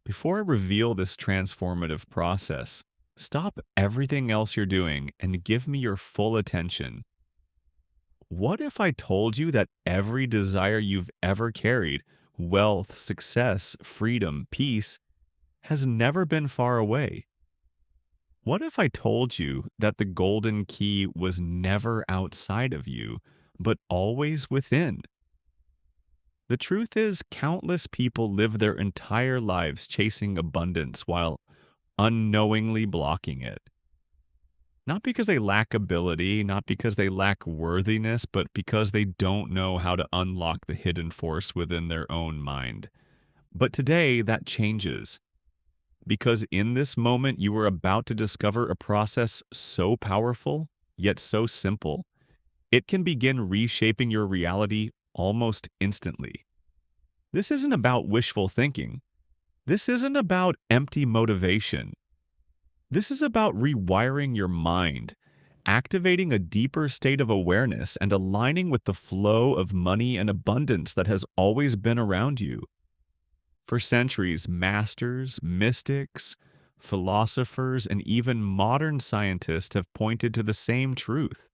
Before I reveal this transformative process, stop everything else you're doing and give me your full attention. What if I told you that every desire you've ever carried, wealth, success, freedom, peace, has never been far away? What if I told you that the golden key was never outside of you, but always within? The truth is, countless people live their entire lives chasing abundance while unknowingly blocking it. Not because they lack ability, not because they lack worthiness, but because they don't know how to unlock the hidden force within their own mind. But today, that changes. Because in this moment, you are about to discover a process so powerful, yet so simple, it can begin reshaping your reality almost instantly. This isn't about wishful thinking. This isn't about empty motivation. This is about rewiring your mind, activating a deeper state of awareness, and aligning with the flow of money and abundance that has always been around you. For centuries, masters, mystics, philosophers, and even modern scientists have pointed to the same truth.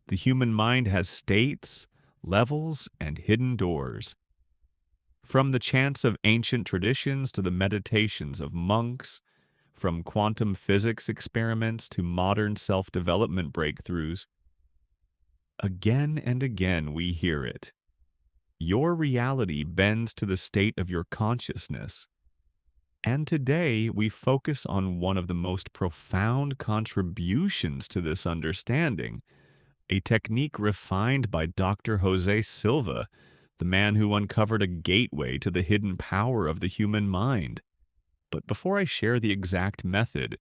The human mind has states, levels, and hidden doors. From the chants of ancient traditions to the meditations of monks, from quantum physics experiments to modern self-development breakthroughs, again and again we hear it. Your reality bends to the state of your consciousness. And today we focus on one of the most profound contributions to this understanding, a technique refined by Dr. Jose Silva, the man who uncovered a gateway to the hidden power of the human mind. But before I share the exact method,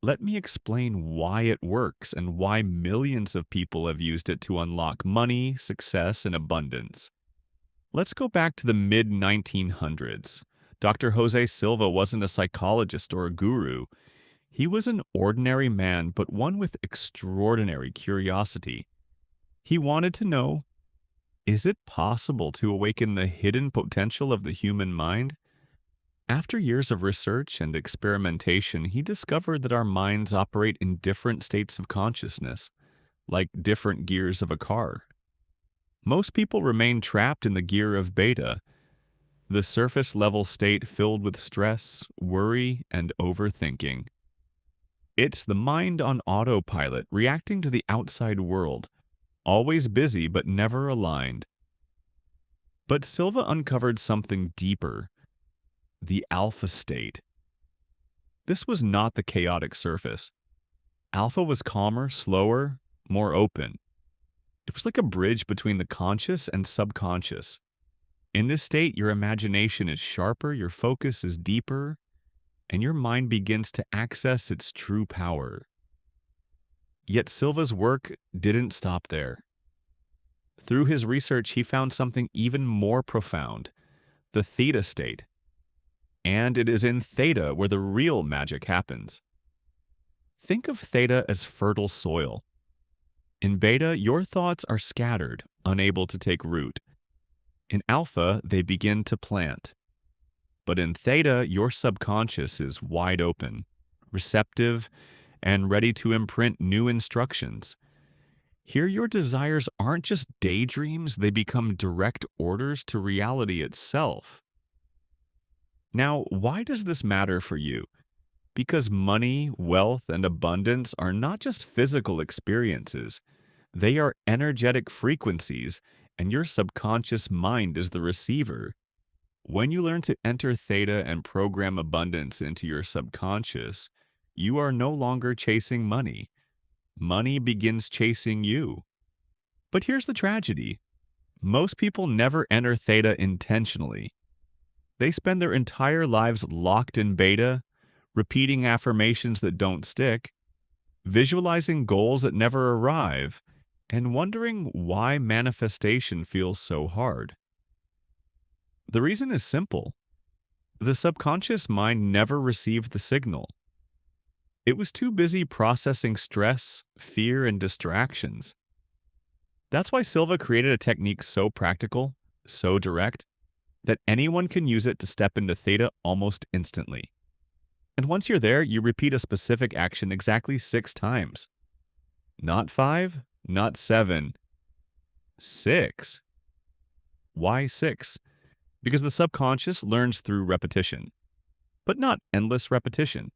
let me explain why it works and why millions of people have used it to unlock money, success, and abundance. Let's go back to the mid-1900s. Dr. Jose Silva wasn't a psychologist or a guru. He was an ordinary man, but one with extraordinary curiosity. He wanted to know, is it possible to awaken the hidden potential of the human mind? After years of research and experimentation, he discovered that our minds operate in different states of consciousness, like different gears of a car. Most people remain trapped in the gear of beta, the surface level state filled with stress, worry, and overthinking. It's the mind on autopilot, reacting to the outside world, always busy but never aligned. But Silva uncovered something deeper, the alpha state. This was not the chaotic surface. Alpha was calmer, slower, more open. It was like a bridge between the conscious and subconscious. In this state, your imagination is sharper, your focus is deeper, and your mind begins to access its true power. Yet Silva's work didn't stop there. Through his research, he found something even more profound, the theta state. And it is in theta where the real magic happens. Think of theta as fertile soil. In beta, your thoughts are scattered, unable to take root. In alpha, they begin to plant. But in theta, your subconscious is wide open, receptive, and ready to imprint new instructions. Here, your desires aren't just daydreams, they become direct orders to reality itself. Now, why does this matter for you? Because money, wealth, and abundance are not just physical experiences. They are energetic frequencies, and your subconscious mind is the receiver. When you learn to enter theta and program abundance into your subconscious, you are no longer chasing money. Money begins chasing you. But here's the tragedy. Most people never enter theta intentionally. They spend their entire lives locked in beta, repeating affirmations that don't stick, visualizing goals that never arrive, and wondering why manifestation feels so hard. The reason is simple. The subconscious mind never received the signal. It was too busy processing stress, fear, and distractions. That's why Silva created a technique so practical, so direct. that anyone can use it to step into theta almost instantly. And once you're there, you repeat a specific action exactly 6 times. Not 5, not 7, 6. Why 6? Because the subconscious learns through repetition, but not endless repetition.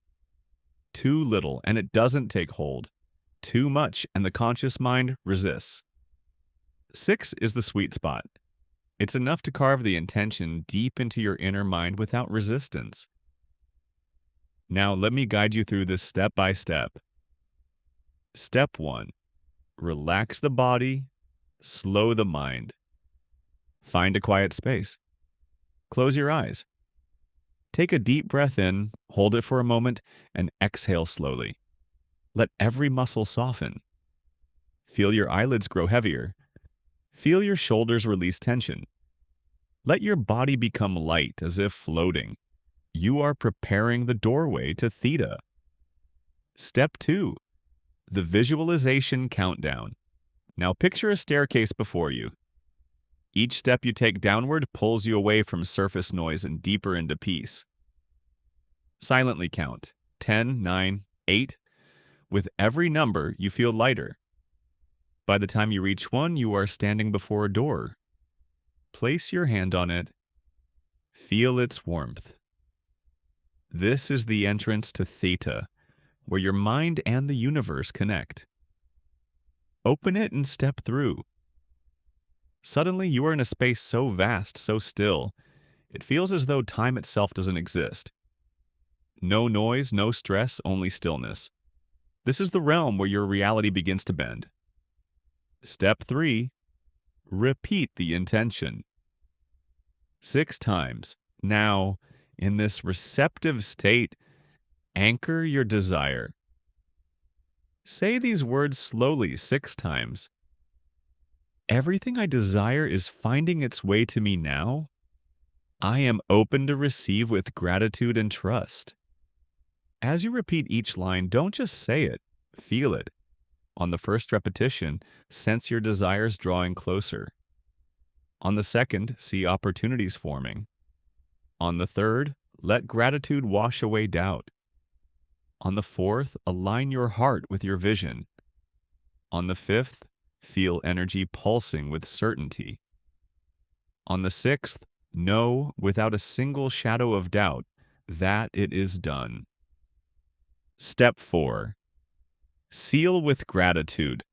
Too little and it doesn't take hold. Too much and the conscious mind resists. 6 is the sweet spot. It's enough to carve the intention deep into your inner mind without resistance. Now let me guide you through this step by step. Step 1. Relax the body, slow the mind. Find a quiet space. Close your eyes. Take a deep breath in, hold it for a moment, and exhale slowly. Let every muscle soften. Feel your eyelids grow heavier. Feel your shoulders release tension. Let your body become light as if floating. You are preparing the doorway to theta. Step 2. The visualization countdown. Now picture a staircase before you. Each step you take downward pulls you away from surface noise and deeper into peace. Silently count 10, 9, 8. With every number, you feel lighter. By the time you reach 1, you are standing before a door. Place your hand on it. Feel its warmth. This is the entrance to theta, where your mind and the universe connect. Open it and step through. Suddenly, you are in a space so vast, so still, it feels as though time itself doesn't exist. No noise, no stress, only stillness. This is the realm where your reality begins to bend. Step 3. Repeat the intention. 6 times. Now, in this receptive state, anchor your desire. Say these words slowly 6 times. Everything I desire is finding its way to me now. I am open to receive with gratitude and trust. As you repeat each line, don't just say it, feel it. On the first repetition, sense your desires drawing closer. On the second, see opportunities forming. On the third, let gratitude wash away doubt. On the fourth, align your heart with your vision. On the fifth, feel energy pulsing with certainty. On the sixth, know without a single shadow of doubt that it is done. Step 4. Seal with gratitude.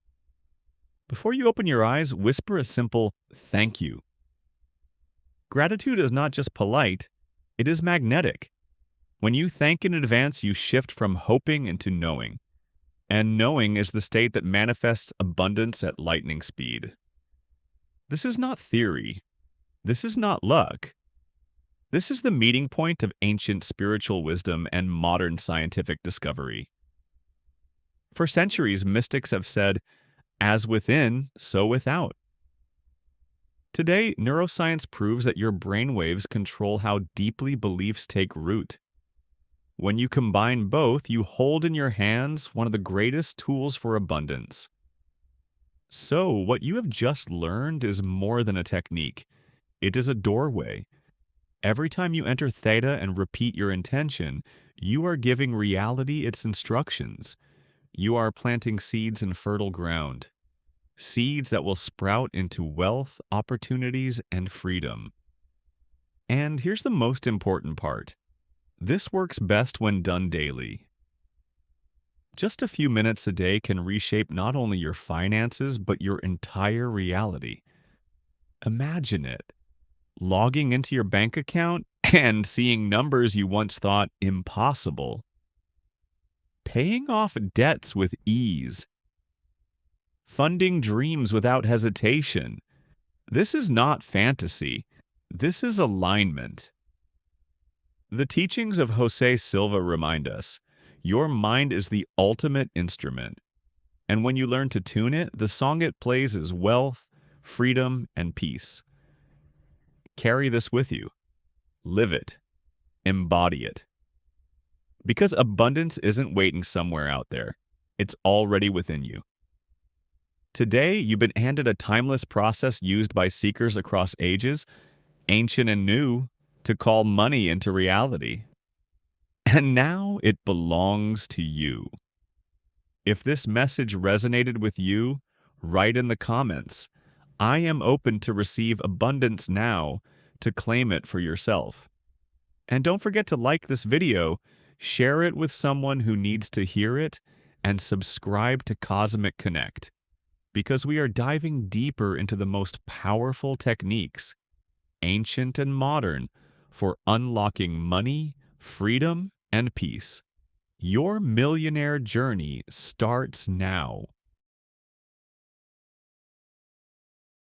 Before you open your eyes, whisper a simple thank you. Gratitude is not just polite, it is magnetic. When you thank in advance, you shift from hoping into knowing. And knowing is the state that manifests abundance at lightning speed. This is not theory. This is not luck. This is the meeting point of ancient spiritual wisdom and modern scientific discovery. For centuries, mystics have said, as within, so without. Today, neuroscience proves that your brainwaves control how deeply beliefs take root. When you combine both, you hold in your hands one of the greatest tools for abundance. So, what you have just learned is more than a technique. It is a doorway. Every time you enter theta and repeat your intention, you are giving reality its instructions. You are planting seeds in fertile ground. Seeds that will sprout into wealth, opportunities, and freedom. And here's the most important part. This works best when done daily. Just a few minutes a day can reshape not only your finances, but your entire reality. Imagine it. Logging into your bank account and seeing numbers you once thought impossible. Paying off debts with ease. Funding dreams without hesitation. This is not fantasy. This is alignment. The teachings of Jose Silva remind us, your mind is the ultimate instrument. And when you learn to tune it, the song it plays is wealth, freedom, and peace. Carry this with you. Live it. Embody it. Because abundance isn't waiting somewhere out there. It's already within you. Today, you've been handed a timeless process used by seekers across ages, ancient and new, to call money into reality. And now it belongs to you. If this message resonated with you, write in the comments, "I am open to receive abundance now," to claim it for yourself. And don't forget to like this video, share it with someone who needs to hear it, and subscribe to Cosmic Connect, because we are diving deeper into the most powerful techniques, ancient and modern, for unlocking money, freedom, and peace. Your millionaire journey starts now.